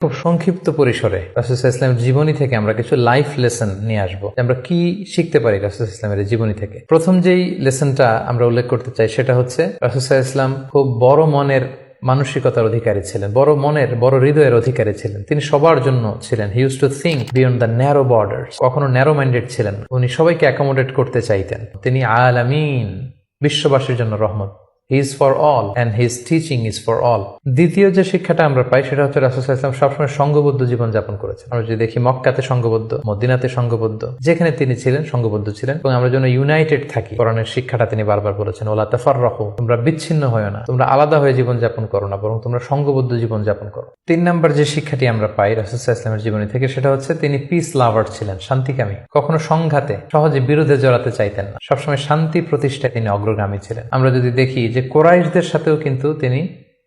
খুব সংক্ষিপ্ত পরিসরে রাসূল সাল্লাল্লাহু আলাইহি ওয়াসাল্লামের জীবনী থেকে আমরা কিছু লাইফ লেসন নিয়ে আসবো। আমরা কি শিখতে পারি রাসূল সাল্লাল্লাহু আলাইহি ওয়াসাল্লামের জীবনী থেকে। প্রথম যেই লেসনটা আমরা উল্লেখ করতে চাই সেটা হচ্ছে রাসূল সাল্লাল্লাহু আলাইহি ওয়াসাল্লাম খুব বড় মনের মানসিকতার অধিকারী ছিলেন, বড় হৃদয়ের অধিকারী ছিলেন। তিনি সবার জন্য ছিলেন। He use to think beyond the narrow borders. কখনো ন্যারো মাইন্ডেড ছিলেন। উনি সবাইকে অ্যাকোমোডেট করতে চাইতেন। তিনি আলামিন, বিশ্ববাসীর জন্য রহমত। He is for all and his teaching is for all. দ্বিতীয় যে শিক্ষাটা আমরা পাই সেটা হচ্ছে রাসূল সাল্লাল্লাহু আলাইহি ওয়াসাল্লাম সবসময় সংঘবদ্ধ জীবন যাপন করেছেন। আমরা যদি দেখি মক্কাতে সংঘবদ্ধ, মদিনাতে সংঘবদ্ধ, যেখানে তিনি ছিলেন সংঘবদ্ধ ছিলেন। এবং আমরা যেন ইউনাইটেড থাকি, কোরআনের শিক্ষাটা তিনি বারবার বলেছেন, ওয়ালা তাফাররাকু, তোমরা বিচ্ছিন্ন হয়ো না, তোমরা আলাদা হয়ে জীবন যাপন করো না, বরং তোমরা সংঘবদ্ধ জীবন যাপন করো। 3 নম্বর যে শিক্ষাটি আমরা পাই রাসূল সাল্লাল্লাহু আলাইহি ওয়াসাল্লামের জীবনী থেকে সেটা হচ্ছে তিনি পিস লাভার ছিলেন, শান্তিকামী। কখনো সংঘাতে সহজে বিরোধে জড়াতে চাইতেন না। সবসময় শান্তি প্রতিষ্ঠায় তিনি অগ্রগামী ছিলেন। আমরা যদি দেখি যে কুরাইশদের সাথেও কিন্তু তিনি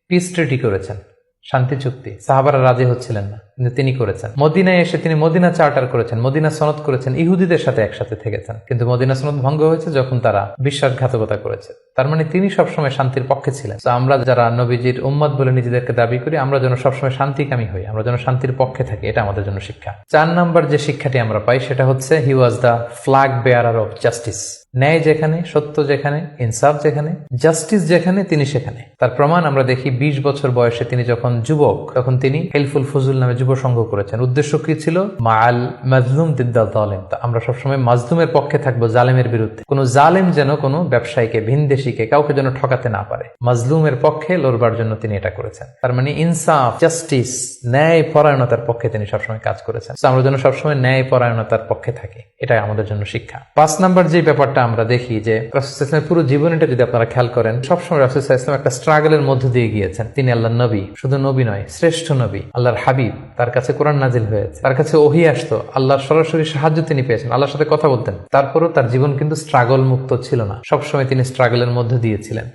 পিস ট্রিটি করেছেন, শান্তি চুক্তি। সাহাবারা রাজি হচ্ছিলেন না, কিন্তু তিনি করেছেন। মদিনায় এসে তিনি মদিনা চার্টার করেছেন, মদিনা সনদ করেছেন, ইহুদিদের সাথে একসাথে থেকেছেন। কিন্তু মদিনা সনদ ভঙ্গ হয়েছে যখন তারা বিশ্বাসঘাতকতা করেছে। তার মানে তিনি সবসময় শান্তির পক্ষে ছিলেন। তো আমরা যারা নবীজির উম্মত বলে নিজেদেরকে দাবি করি, আমরা যেন সবসময় শান্তিকামী হই, আমরা যেন শান্তির পক্ষে থাকি, এটা আমাদের জন্য শিক্ষা। 4 নম্বর যে শিক্ষাটি আমরা পাই সেটা হচ্ছে he was the flag bearer of justice. ন্যায় যেখানে, সত্য যেখানে, ইনসাফ যেখানে, জাস্টিস যেখানে, তিনি সেখানে। তার প্রমাণ আমরা দেখি 20 বছর বয়সে তিনি যখন যুবক, তখন তিনি হেলফুল ফজুল নামে যুব সংঘ করেছেন। উদ্দেশ্য কি ছিল? মাআল মাজলুম দিদ্দাল জালিম। আমরা সবসময় মাজলুমের পক্ষে থাকবো, জালেমের বিরুদ্ধে। কোন জালেম যেন কোনো ব্যবসায়ীকে, ভিনদেশীকে, কাউকে যেন ঠকাতে না পারে, মাজলুমের পক্ষে লড়বার জন্য তিনি এটা করেছেন। তার মানে ইনসাফ, জাস্টিস, ন্যায় পরায়ণতার পক্ষে তিনি সবসময় কাজ করেছেন। আমরা যেন সবসময় ন্যায় পরায়ণতার পক্ষে থাকি, এটাই আমাদের জন্য শিক্ষা। 5 নম্বর যে ব্যাপারটা আমরা দেখি যে রাসূল সাল্লাল্লাহু আলাইহি ওয়াসাল্লামের পুরো জীবনটা যদি আপনারা খেয়াল করেন, সবসময় রাসূল সাল্লাল্লাহু আলাইহি ওয়াসাল্লাম একটা স্ট্রাগলের মধ্য দিয়ে গিয়েছেন। তিনি আল্লাহর নবী, শুধু নবী নয়, শ্রেষ্ঠ নবী, আল্লাহর হাবিব। তার কাছে কোরআন নাজিল হয়েছে, তার কাছে ওহী আসতো, আল্লাহর সরাসরি সাহায্য তিনি পেয়েছেন, আল্লাহর সাথে কথা বলতেন। তারপরও তার জীবন কিন্তু স্ট্রাগল মুক্ত ছিল না। সবসময় তিনি স্ট্রাগলের মধ্য দিয়েছিলেন।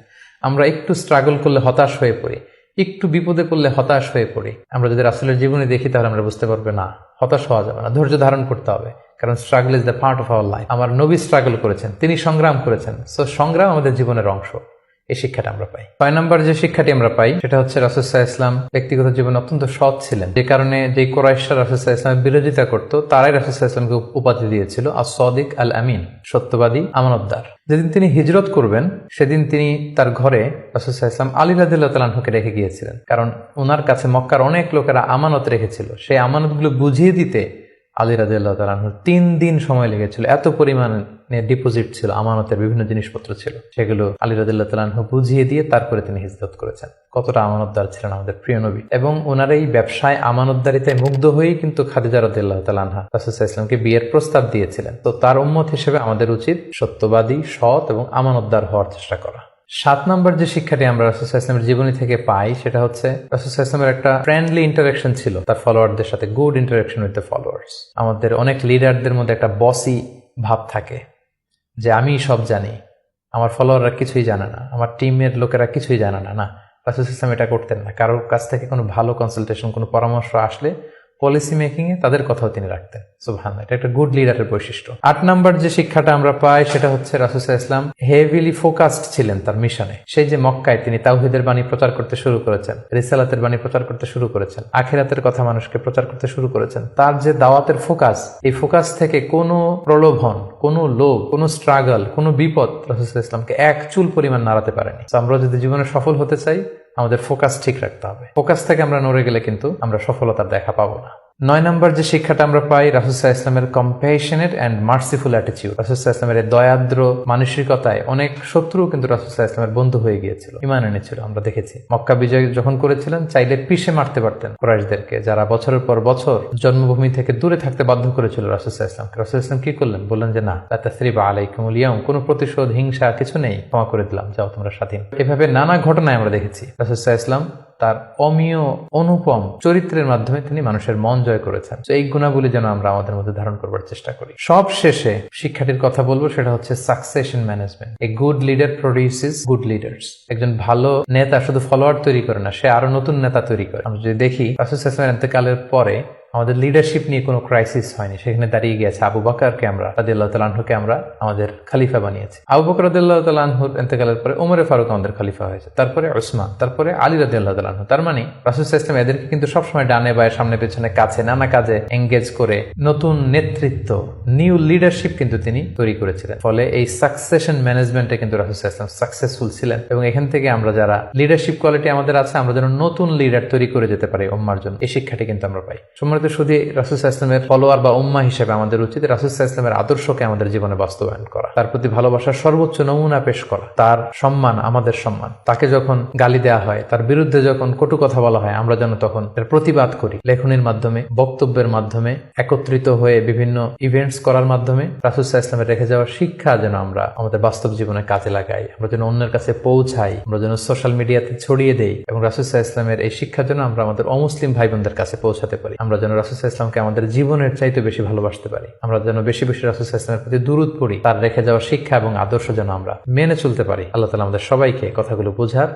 আমরা একটু স্ট্রাগল করলে হতাশ হয়ে পড়ি, একটু বিপদে পড়লে হতাশ হয়ে পড়ি। আমরা যদি রাসূলের জীবনে দেখি তাহলে আমরা বুঝতে পারবো না, হতাশ হওয়া যাবে না, ধৈর্য ধারণ করতে হবে। কারণ struggle is the part of our life. আমার নবী স্ট্রাগল করেছেন, তিনি সংগ্রাম করেছেন। সো সংগ্রাম আমাদের জীবনের অংশ। এই শিক্ষাটা আমরা পাই। 6 নম্বর যে শিক্ষাটি আমরা পাই সেটা হচ্ছে রাসূল সাল্লাল্লাহু আলাইহি ওয়াসাল্লাম ব্যক্তিগত জীবনে অত্যন্ত সৎ ছিলেন। যে কারণে যে কুরাইশরা রাসূল সাল্লাল্লাহু আলাইহি ওয়াসাল্লামের বিরোধিতা করত, তারাই রাসূল সাল্লাল্লাহু আলাইহি ওয়াসাল্লামকে উপাধি দিয়েছিল আস-সাদিক আল আমিন, সত্যবাদী, আমানতদার। যেদিন তিনি হিজরত করবেন সেদিন তিনি তার ঘরে রাসূল সাল্লাল্লাহু আলাইহি ওয়াসাল্লাম আলী রাদিয়াল্লাহু তাআলা আনহুকে রেখে গিয়েছিলেন। কারণ ওনার কাছে মক্কার অনেক লোকেরা আমানত রেখেছিল। সেই আমানতগুলো বুঝিয়ে দিতে আলী রাদিয়াল্লাহু তাআলা আনহুর 3 দিন সময় লেগেছিল। এত পরিমাণে ডিপোজিট ছিল, আমানতের বিভিন্ন জিনিসপত্র ছিল, সেগুলো আলী রাদিয়াল্লাহু তাআলা আনহু বুঝিয়ে দিয়ে তারপরে তিনি হিজরত করেছেন। কতটা আমানতদার ছিলেন আমাদের প্রিয় নবী। এবং ওনার এই ব্যবসায় আমানতদারিতায় মুগ্ধ হয়েই কিন্তু খাদিজা রাদিয়াল্লাহু তাআলা আনহা রাসূল সাল্লাল্লাহু আলাইহি ওয়াসাল্লামকে বিয়ের প্রস্তাব দিয়েছিলেন। তো তার উম্মত হিসেবে আমাদের উচিত সত্যবাদী, সৎ এবং আমানতদার হওয়ার চেষ্টা করা। 7 নম্বর যে শিক্ষাটি আমরা রাসূল সাল্লাল্লাহু আলাইহি ওয়াসাল্লামের জীবনী থেকে পাই সেটা হচ্ছে রাসূল সাল্লাল্লাহু আলাইহি ওয়াসাল্লামের একটা ফ্রেন্ডলি ইন্টারাকশন ছিল তার ফলোয়ারদের সাথে, good interaction with the followers. আমাদের অনেক লিডারদের মধ্যে একটা বসি ভাব থাকে যে আমি সব জানি, আমার ফলোয়াররা কিছুই জানে না, আমার টিমের লোকেরা কিছুই জানে না। না, রাসূল সাল্লাল্লাহু আলাইহি ওয়াসাল্লাম এটা করতেন না। কারোর কাছ থেকে কোনো ভালো কনসালটেশন, কোনো পরামর্শ আসলে পলিসি মেকিং এ তাদের কথাও তিনি রাখতেন। সুবহানাল্লাহ, এটা একটা গুড লিডারের বৈশিষ্ট্য। 8 নম্বর যে শিক্ষাটা আমরা পাই সেটা হচ্ছে রাসূল সাল্লাল্লাহু আলাইহি ওয়াসাল্লাম হেভিলি ফোকাসড ছিলেন তার মিশনে। সেই যে মক্কায় তিনি তাওহীদের বাণী প্রচার করতে শুরু করেছেন, রিসালাতের বাণী প্রচার করতে শুরু করেছেন, আখিরাতের কথা মানুষকে প্রচার করতে শুরু করেছেন। তার যে দাওয়াতের ফোকাস, এই ফোকাস থেকে কোনো প্রলোভন, কোনো লোভ, কোনো স্ট্রাগল, কোনো বিপদ রাসূল সাল্লাল্লাহু আলাইহি ওয়াসাল্লামকে এক চুল পরিমাণ নাড়াতে পারেনি। আমরা যদি জীবনে সফল হতে চাই আমাদের ফোকাস ঠিক রাখতে হবে। ফোকাস থেকে আমরা নড়ে গেলে কিন্তু আমরা সফলতার দেখা পাবো না। 9 নম্বর যে শিক্ষাটা আমরা পাই রাসূল সাল্লাল্লাহু আলাইহি ওয়াসাল্লামের কম্প্যাশনেট এন্ড মার্সিফুল অ্যাটিটিউড। রাসূল সাল্লাল্লাহু আলাইহি ওয়াসাল্লামের দয়াদ্র মানসিকতায় অনেক শত্রু কিন্তু রাসূল সাল্লাল্লাহু আলাইহি ওয়াসাল্লামের বন্ধু হয়ে গিয়েছিল, ঈমান এনেছিল। আমরা দেখেছি মক্কা বিজয় যখন করেছিলেন চাইলে পিষে মারতে পারতেন কুরাইশদেরকে, যারা বছরের পর বছর জন্মভূমি থেকে দূরে থাকতে বাধ্য করেছিল রাসূল সাল্লাল্লাহু আলাইহি ওয়াসাল্লামকে। রাসূল সাল্লাল্লাহু আলাইহি ওয়াসাল্লাম কি করলেন? বললেন যে না, লা তাসরিবা আলাইকুমুল ইয়াউম, কোনো প্রতিশোধ, হিংসা কিছু নেই, ক্ষমা করে দিলাম, যাও তোমরা স্বাধীন। এভাবে নানা ঘটনায় আমরা দেখেছি রাসূল সাল্লাল্লাহু আলাইহি ওয়াসাল্লাম তার অমীয় অনুপম চরিত্রের মাধ্যমে তিনি মানুষের মন জয় করেছেন। এই গুণাবলী যেন আমরা আমাদের মধ্যে ধারণ করবার চেষ্টা করি। সব শেষে শিক্ষাটির কথা বলবো, সেটা হচ্ছে succession management. A good leader produces good leaders. একজন ভালো নেতা শুধু ফলোয়ার তৈরি করে না, সে আরো নতুন নেতা তৈরি করে। আমরা যদি দেখি রাসূল সাল্লাল্লাহু আলাইহি ওয়াসাল্লামের ইন্তেকালের পরে আমাদের লিডারশিপ নিয়ে কোনো ক্রাইসিস হয়নি, সেখানে দাঁড়িয়ে গিয়েছে আবু বকরকে আমরা রাদিয়াল্লাহু তাআলা আনহুকে আমরা আমাদের খলিফা বানিয়েছি। আবু বকর রাদিয়াল্লাহু তাআলা আনহুর ইন্তেকালের পরে ওমরে ফারুক আমাদের খলিফা হয়েছে, তারপরে উসমান, তারপরে আলী রাদিয়াল্লাহু তাআলা আনহু। তার মানে রাসূল সাল্লাল্লাহু আলাইহি ওয়াসাল্লাম এদেরকে কিন্তু সবসময় ডানে বায়ে সামনে পেছনে কাছে নানা কাজে এঙ্গেজ করে নতুন নেতৃত্ব, নিউ লিডারশিপ কিন্তু তিনি তৈরি করেছিলেন। ফলে এই সাকসেশন ম্যানেজমেন্টে কিন্তু রাসূল সাল্লাল্লাহু আলাইহি ওয়াসাল্লাম সাকসেসফুল ছিলেন, এবং এখান থেকে আমরা যারা লিডারশিপ কোয়ালিটি আমাদের আছে, আমরা যেন নতুন লিডার তৈরি করে যেতে পারি উম্মার জন্য, এই শিক্ষাটি কিন্তু আমরা পাই। সম্মানিত শুধু রাসূল সাল্লাল্লাহু আলাইহি ওয়াসাল্লামের ফলোয়ার বা উম্মাহ হিসেবে আমাদের উচিত রাসূল সাল্লাল্লাহু আলাইহি ওয়াসাল্লামের আদর্শকে আমাদের জীবনে বাস্তবায়ন করা, তার প্রতি ভালোবাসার সর্বোচ্চ নমুনা পেশ করা, তার সম্মান আমাদের সম্মান। তাকে যখন গালি দেওয়া হয়, তার বিরুদ্ধে যখন কটু কথা বলা হয়, আমরা যেন তখন এর প্রতিবাদ করি, লেখনীর মাধ্যমে, বক্তব্যের মাধ্যমে, একত্রিত হয়ে বিভিন্ন ইভেন্টস করার মাধ্যমে রাসূল সাল্লাল্লাহু আলাইহি ওয়াসাল্লামের রেখে যাওয়ার শিক্ষা যেন আমরা আমাদের বাস্তব জীবনে কাজে লাগাই, আমরা যেন অন্যের কাছে পৌঁছাই, আমরা যেন সোশ্যাল মিডিয়াতে ছড়িয়ে দেই, এবং রাসূল সাল্লাল্লাহু আলাইহি ওয়াসাল্লামের এই শিক্ষা যেন আমরা আমাদের অমুসলিম ভাই বোনদের কাছে পৌঁছাতে পারি। আমরা যেন রাসূল সাল্লাল্লাহু আলাইহি ওয়াসাল্লামকে আমাদের জীবনের চাইতে বেশি ভালোবাসতে পারি, আমরা যেন বেশি বেশি রাসূল সাল্লাল্লাহু আলাইহি ওয়াসাল্লামের প্রতি দুরূদ পড়ি, তার রেখে যাওয়া শিক্ষা এবং আদর্শ যেন আমরা মেনে চলতে পারি। আল্লাহ তাআলা আমাদের সবাইকে কথাগুলো বোঝার